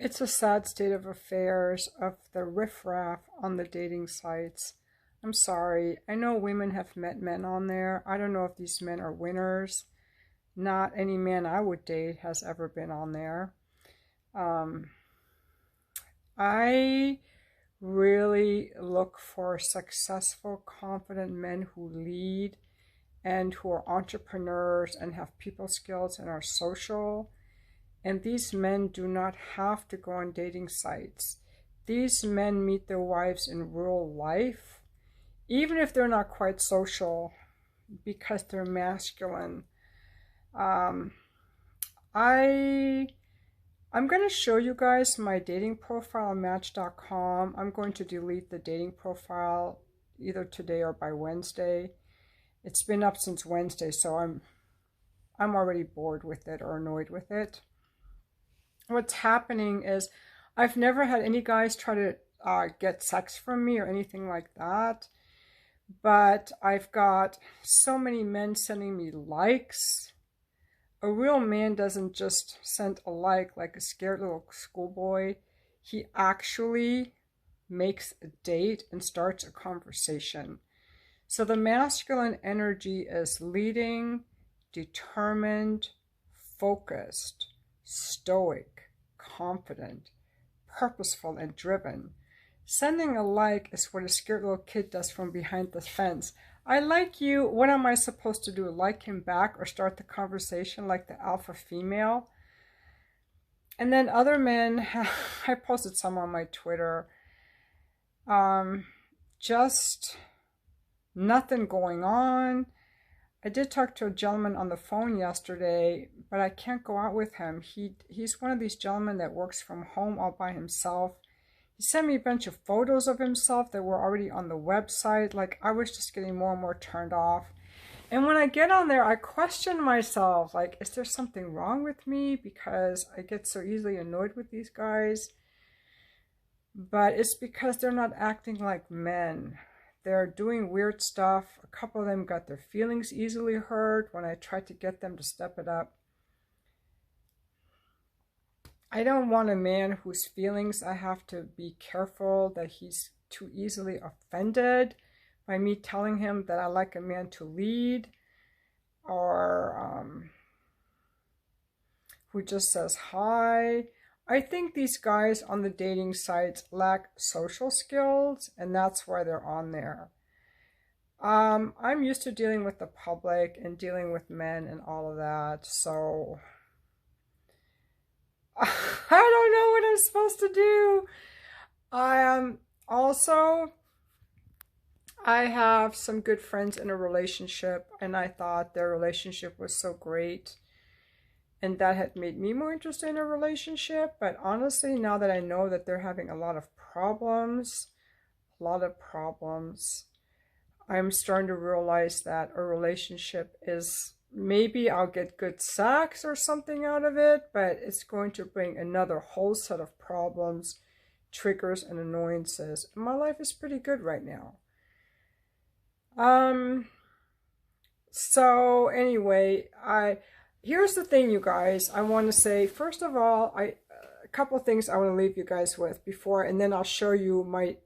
It's a sad state of affairs of the riffraff on the dating sites. I'm sorry. I know women have met men on there. I don't know if these men are winners. Not any man I would date has ever been on there. Um, I really look for successful, confident men who lead and who are entrepreneurs and have people skills and are social. And these men do not have to go on dating sites. These men meet their wives in real life, even if they're not quite social, because they're masculine. Um, I I'm going to show you guys my dating profile on Match.com. I'm going to delete the dating profile either today or by Wednesday. It's been up since Wednesday, so I'm already bored with it or annoyed with it. What's happening is I've never had any guys try to get sex from me or anything like that, but I've got so many men sending me likes. A real man doesn't just send a like a scared little schoolboy. He actually makes a date and starts a conversation. So the masculine energy is leading, determined, focused, stoic, confident, purposeful, and driven. Sending a like is what a scared little kid does from behind the fence. I like you. What am I supposed to do? Like him back or start the conversation like the alpha female? And then other men, I posted some on my Twitter. Just nothing going on. I did talk to a gentleman on the phone yesterday, but I can't go out with him. He's one of these gentlemen that works from home all by himself. He sent me a bunch of photos of himself that were already on the website. Like, I was just getting more and more turned off. And when I get on there, I question myself, like, is there something wrong with me? Because I get so easily annoyed with these guys. But it's because they're not acting like men. They're doing weird stuff. A couple of them got their feelings easily hurt when I tried to get them to step it up. I don't want a man whose feelings I have to be careful that he's too easily offended by me telling him that I like a man to lead, or who just says hi. I think these guys on the dating sites lack social skills, and that's why they're on there. I'm used to dealing with the public and dealing with men and all of that, so I don't know what I'm supposed to do. Also, I have some good friends in a relationship, and I thought their relationship was so great, and that had made me more interested in a relationship. But honestly, now that I know that they're having a lot of problems, I'm starting to realize that a relationship is, maybe I'll get good sex or something out of it, but it's going to bring another whole set of problems, triggers, and annoyances. My life is pretty good right now. So anyway, here's the thing, you guys. I want to say, first of all, a couple of things I want to leave you guys with before, and then I'll show you my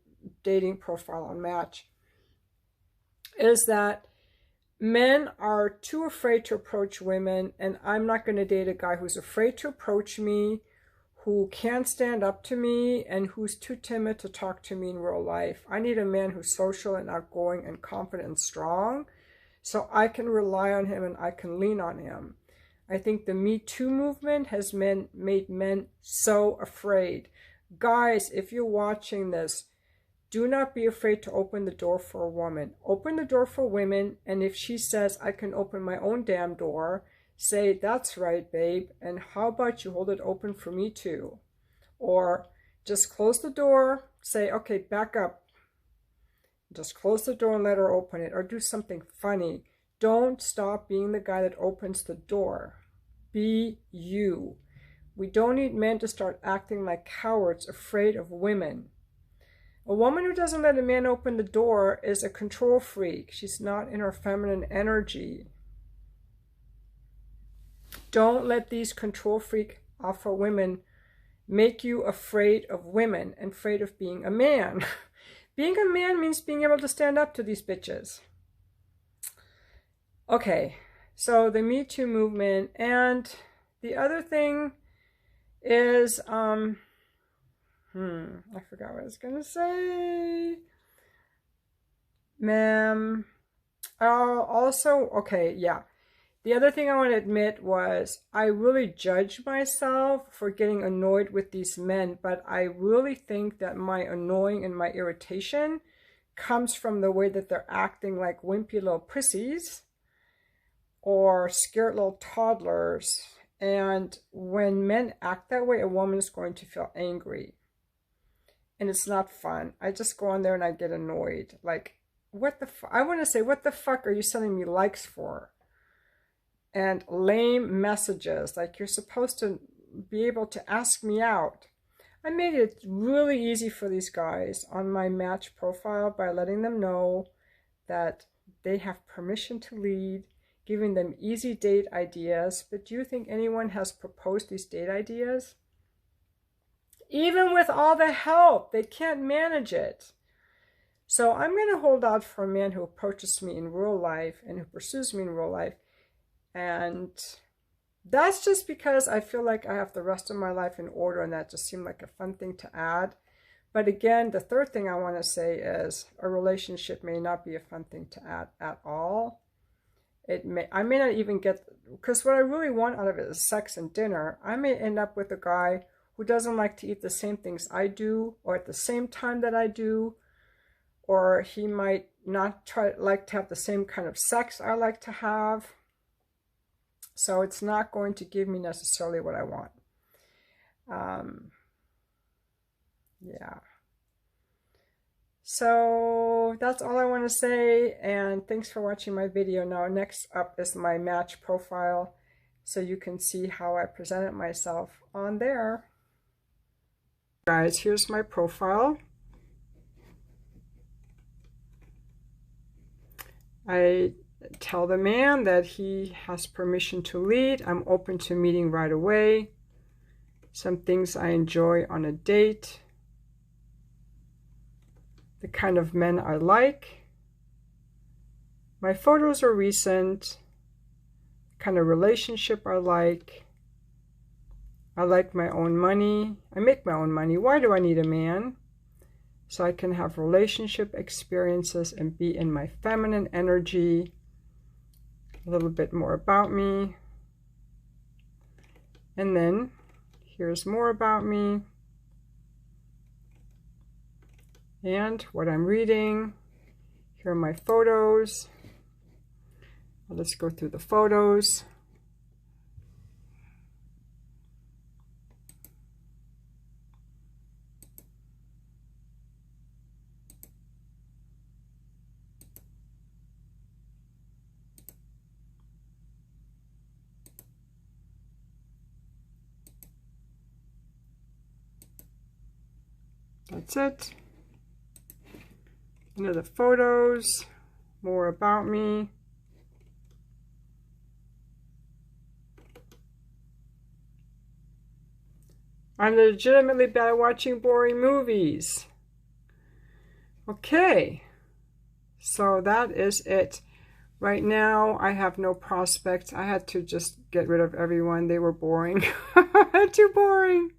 dating profile on Match, is that men are too afraid to approach women, and I'm not going to date a guy who's afraid to approach me, who can't stand up to me, and who's too timid to talk to me in real life. I need a man who's social and outgoing and confident and strong, so I can rely on him and I can lean on him. I think the Me Too movement has made men so afraid. Guys, if you're watching this, do not be afraid to open the door for a woman. Open the door for women, and if she says, I can open my own damn door, say, that's right, babe, and how about you hold it open for me too? Or just close the door, say, okay, back up. Just close the door and let her open it, or do something funny. Don't stop being the guy that opens the door. Be you. We don't need men to start acting like cowards, afraid of women. A woman who doesn't let a man open the door is a control freak. She's not in her feminine energy. Don't let these control freak alpha women make you afraid of women and afraid of being a man. Being a man means being able to stand up to these bitches. Okay, so the Me Too movement, and the other thing is, I forgot what I was gonna say. Ma'am. Oh, also, okay, yeah. The other thing I want to admit was I really judge myself for getting annoyed with these men, but I really think that my annoying and my irritation comes from the way that they're acting like wimpy little pussies or scared little toddlers. And when men act that way, a woman is going to feel angry. And it's not fun. I just go on there and I get annoyed. Like, what the fuck? I want to say, what the fuck are you sending me likes for? And lame messages, like you're supposed to be able to ask me out. I made it really easy for these guys on my match profile by letting them know that they have permission to lead, giving them easy date ideas. But do you think anyone has proposed these date ideas? Even with all the help, they can't manage it. So I'm going to hold out for a man who approaches me in real life and who pursues me in real life. And that's just because I feel like I have the rest of my life in order, and that just seemed like a fun thing to add. But again, the third thing I want to say is a relationship may not be a fun thing to add at all. I may not even get, because what I really want out of it is sex and dinner. I may end up with a guy who doesn't like to eat the same things I do, or at the same time that I do, or he might not like to have the same kind of sex I like to have. So it's not going to give me necessarily what I want. Yeah. So that's all I want to say, and thanks for watching my video. Now next up is my match profile, so you can see how I presented myself on there. Guys, here's my profile. I tell the man that he has permission to lead. I'm open to meeting right away. Some things I enjoy on a date. The kind of men I like. My photos are recent. The kind of relationship I like. I like my own money. I make my own money. Why do I need a man? So I can have relationship experiences and be in my feminine energy. A little bit more about me. And then here's more about me. And what I'm reading. Here are my photos. Let's go through the photos. That's it. Into the photos, more about me. I'm legitimately bad at watching boring movies. Okay, so that is it. Right now, I have no prospects. I had to just get rid of everyone. They were boring. Too boring.